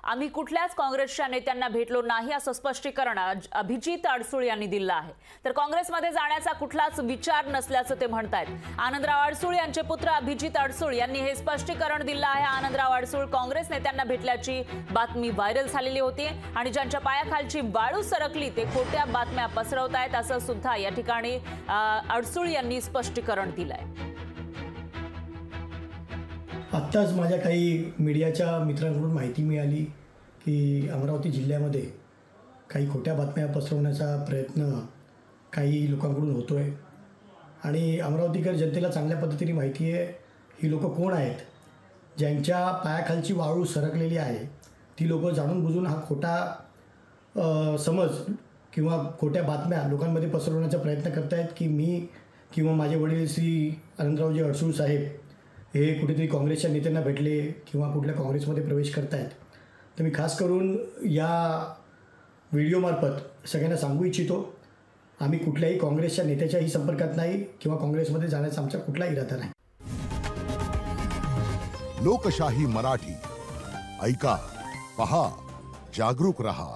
आम्ही कुठल्याच काँग्रेसच्या नेत्यांना भेटलो नाही असं स्पष्टीकरण अभिजित अडसूळ यांनी दिलं आहे। तर काँग्रेसमध्ये जाण्याचा कुठलाच विचार नसल्याचं ते म्हणतायत। आनंदराव अडसूळ यांचे पुत्र अभिजित अडसूळ यांनी हे स्पष्टीकरण दिलं आहे। आनंदराव अडसूळ काँग्रेस नेत्यांना भेटल्याची बातमी व्हायरल झालेली होती आणि ज्यांच्या पायाखालची वाळू सरकली ते खोट्या बातम्या पसरवतायत असं सुद्धा या ठिकाणी अडसूळ यांनी स्पष्टीकरण दिलंय। आत्ताच माझ्या काही मीडियाच्या मित्रांकडून माहिती मिळाली की अमरावती जिल्ह्यामध्ये काही खोट्या बातम्या पसरवण्याचा प्रयत्न काही लोकांकडून होतो आहे आणि अमरावतीकर जनतेला चांगल्या पद्धतीने माहिती आहे ही लोकं कोण आहेत, ज्यांच्या पायाखालची वाळू सरकलेली आहे। ती लोकं जाणून बुजून हा खोटा समज किंवा खोट्या बातम्या लोकांमध्ये पसरवण्याचा प्रयत्न करत आहेत की मी किंवा माझे वडील श्री आनंदरावजी अडसूळ साहेब हे कुठेतरी काँग्रेसच्या नेत्यांना भेटले किंवा कुठल्या काँग्रेसमध्ये प्रवेश करत आहेत। तर मी खास करून या व्हिडिओमार्फत सगळ्यांना सांगू इच्छितो, आम्ही कुठल्याही काँग्रेसच्या नेत्याच्याही संपर्कात नाही किंवा काँग्रेसमध्ये जाण्याचा आमचा कुठलाही इरादा नाही। लोकशाही मराठी ऐका, पहा, जागरूक रहा।